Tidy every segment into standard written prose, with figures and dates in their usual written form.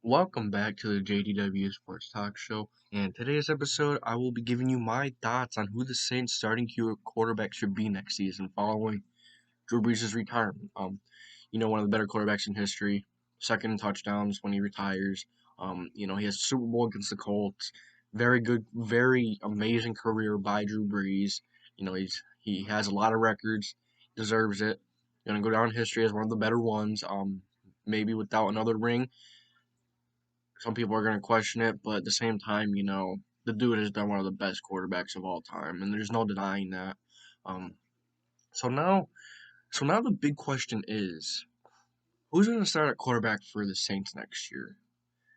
Welcome back to the JDW Sports Talk Show. And today's episode, I will be giving you my thoughts on who the Saints starting quarterback should be next season following Drew Brees' retirement. One of the better quarterbacks in history, second in touchdowns when he retires. He has a Super Bowl against the Colts. Very good, very amazing career by Drew Brees. He has a lot of records, deserves it. Gonna go down in history as one of the better ones. Maybe without another ring, some people are going to question it, but at the same time, the dude has been one of the best quarterbacks of all time, and there's no denying that. Um, so now, so now the big question is, who's going to start at quarterback for the Saints next year?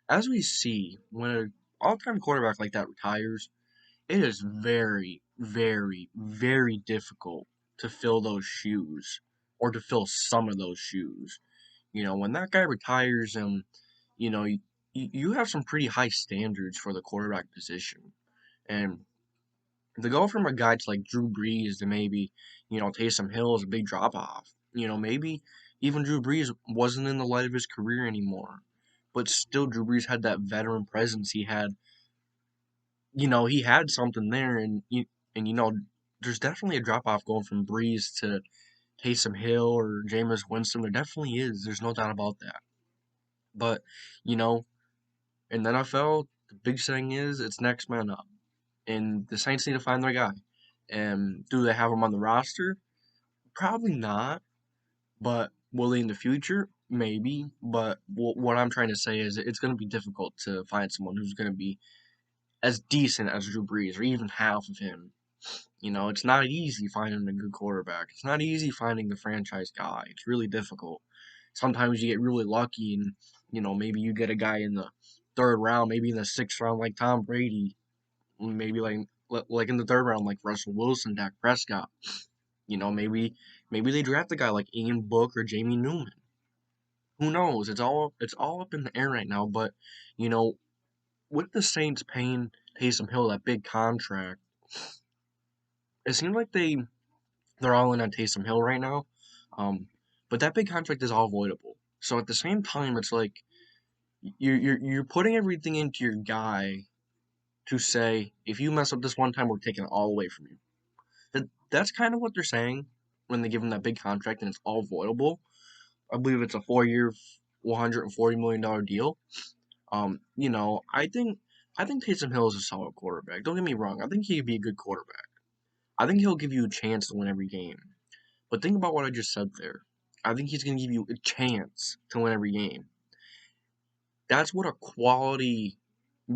As we see, when an all-time quarterback like that retires, it is very, very, very difficult to fill those shoes or to fill some of those shoes. When that guy retires, you know, you have some pretty high standards for the quarterback position. And to go from a guy to like Drew Brees to maybe, Taysom Hill is a big drop off. Maybe even Drew Brees wasn't in the light of his career anymore. But still, Drew Brees had that veteran presence. He had something there, and there's definitely a drop off going from Brees to Taysom Hill or Jameis Winston. There definitely is. There's no doubt about that. But you know, in the NFL, the big thing is it's next man up, and the Saints need to find their guy. And do they have him on the roster? Probably not. But will they in the future? Maybe. But what I'm trying to say is it's going to be difficult to find someone who's going to be as decent as Drew Brees or even half of him. It's not easy finding a good quarterback. It's not easy finding the franchise guy. It's really difficult. Sometimes you get really lucky and, maybe you get a guy in the third round, maybe in the sixth round like Tom Brady, maybe like in the third round like Russell Wilson, Dak Prescott. Maybe they draft a guy like Ian Book or Jamie Newman. Who knows? It's all up in the air right now, but you know, with the Saints paying Taysom Hill that big contract, it seems like they're all in on Taysom Hill right now. Um, but that big contract is all voidable. So at the same time, it's like you're putting everything into your guy to say, if you mess up this one time, we're taking it all away from you. That's kind of what they're saying when they give him that big contract and it's all voidable. I believe it's a 4-year, $140 million deal. I think Taysom Hill is a solid quarterback. Don't get me wrong. I think he could be a good quarterback. I think he'll give you a chance to win every game. But think about what I just said there. I think he's going to give you a chance to win every game. That's what a quality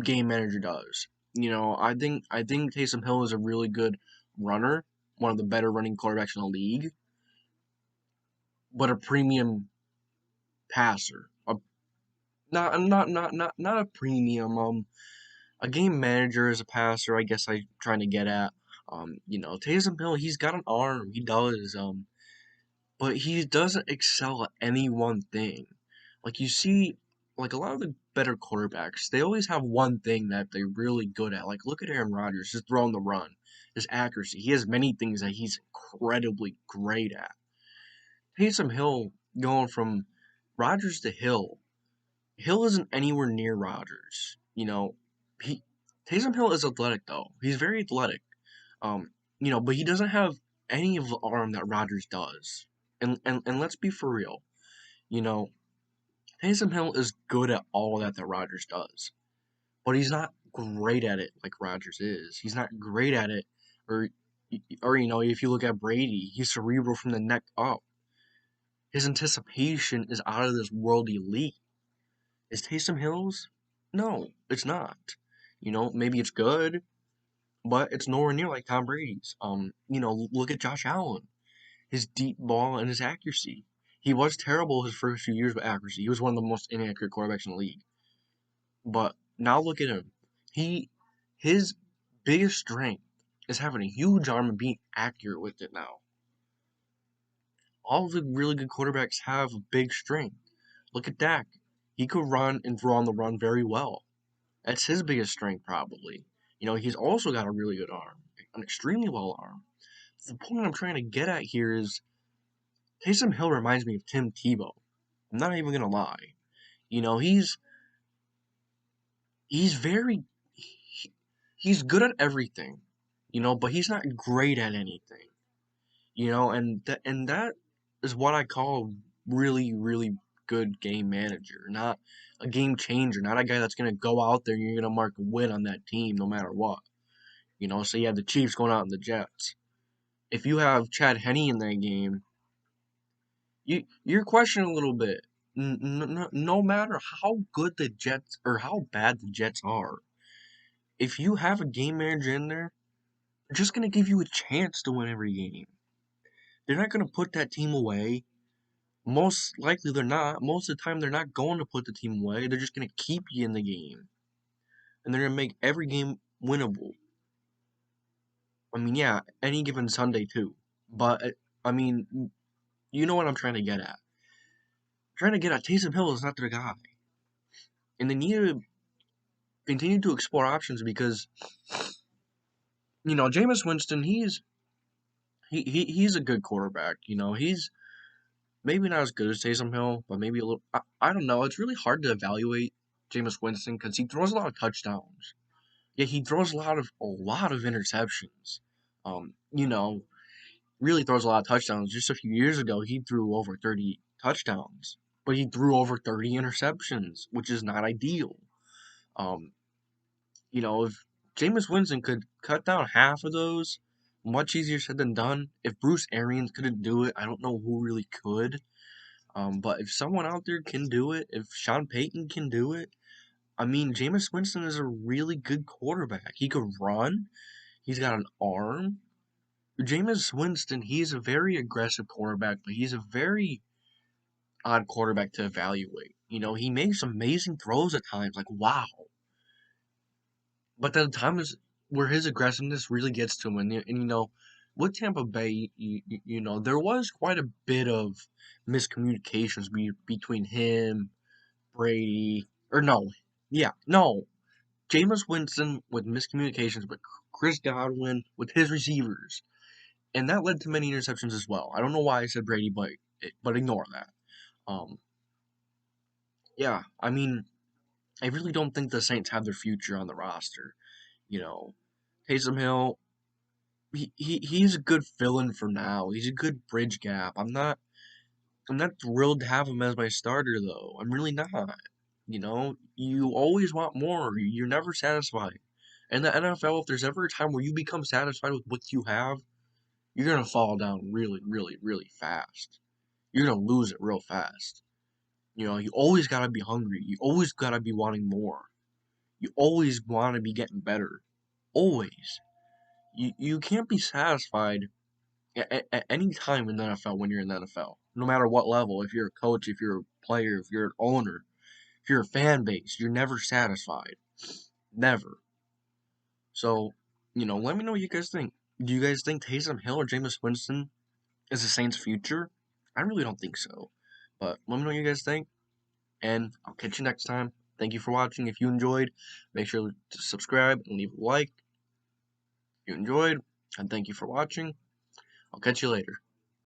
game manager does. I think Taysom Hill is a really good runner, one of the better running quarterbacks in the league, but a premium passer. Not a premium. A game manager as a passer. I guess I'm trying to get at. Taysom Hill, he's got an arm. He does. But he doesn't excel at any one thing. Like you see, like a lot of the better quarterbacks, they always have one thing that they're really good at. Like look at Aaron Rodgers, just throwing the run, his accuracy. He has many things that he's incredibly great at. Taysom Hill going from Rodgers to Hill. Hill isn't anywhere near Rodgers. He Taysom Hill is athletic though. He's very athletic. But he doesn't have any of the arm that Rodgers does. And let's be for real. You know, Taysom Hill is good at all that Rodgers does, but he's not great at it like Rodgers is. He's not great at it, or if you look at Brady, he's cerebral from the neck up. His anticipation is out of this world elite. Is Taysom Hill's? No, it's not. Maybe it's good, but it's nowhere near like Tom Brady's. Look at Josh Allen, his deep ball and his accuracy. He was terrible his first few years with accuracy. He was one of the most inaccurate quarterbacks in the league. But now look at him. His biggest strength is having a huge arm and being accurate with it now. All of the really good quarterbacks have a big strength. Look at Dak. He could run and throw on the run very well. That's his biggest strength, probably. He's also got a really good arm, an extremely well arm. The point I'm trying to get at here is Taysom Hill reminds me of Tim Tebow. I'm not even gonna lie. He's he's very he's good at everything, but he's not great at anything, and that is what I call a really, really good game manager, not a game changer, not a guy that's gonna go out there and you're gonna mark a win on that team no matter what. So you have the Chiefs going out in the Jets. If you have Chad Henne in that game, you're questioning a little bit. No matter how good the Jets or how bad the Jets are, if you have a game manager in there, they're just gonna give you a chance to win every game. They're not gonna put that team away. Most likely they're not. Most of the time they're not going to put the team away. They're just gonna keep you in the game, and they're gonna make every game winnable. I mean, yeah, any given Sunday too. But I mean, you know what I'm trying to get at. Trying to get at Taysom Hill is not their guy, and they need to continue to explore options because Jameis Winston, he's a good quarterback. He's maybe not as good as Taysom Hill, but maybe a little. I don't know. It's really hard to evaluate Jameis Winston because he throws a lot of touchdowns. Yeah, he throws a lot of interceptions. Um, you know, really throws a lot of touchdowns. Just a few years ago, he threw over 30 touchdowns, but he threw over 30 interceptions, which is not ideal. Um, if Jameis Winston could cut down half of those, much easier said than done. If Bruce Arians couldn't do it, I don't know who really could. But if someone out there can do it, if Sean Payton can do it, I mean, Jameis Winston is a really good quarterback. He could run. He's got an arm. Jameis Winston, he's a very aggressive quarterback, but he's a very odd quarterback to evaluate. He makes amazing throws at times, like wow. But there are times where his aggressiveness really gets to him, and with Tampa Bay, there was quite a bit of miscommunications between him, Brady, or no, yeah, no, Jameis Winston with miscommunications with Chris Godwin with his receivers, and that led to many interceptions as well. I don't know why I said Brady, but ignore that. Um, yeah, I mean, I really don't think the Saints have their future on the roster. You know, Taysom Hill, he's a good fill-in for now. He's a good bridge gap. I'm not thrilled to have him as my starter though. I'm really not. You always want more. You're never satisfied. In the NFL, if there's ever a time where you become satisfied with what you have, you're gonna fall down really, really, really fast. You're gonna lose it real fast. You always gotta be hungry. You always gotta be wanting more. You always want to be getting better. Always. You can't be satisfied at any time in the NFL when you're in the NFL. No matter what level. If you're a coach, if you're a player, if you're an owner, if you're a fan base, you're never satisfied. Never. So, let me know what you guys think. Do you guys think Taysom Hill or Jameis Winston is the Saints' future? I really don't think so. But let me know what you guys think, and I'll catch you next time. Thank you for watching. If you enjoyed, make sure to subscribe and leave a like. If you enjoyed, and thank you for watching. I'll catch you later.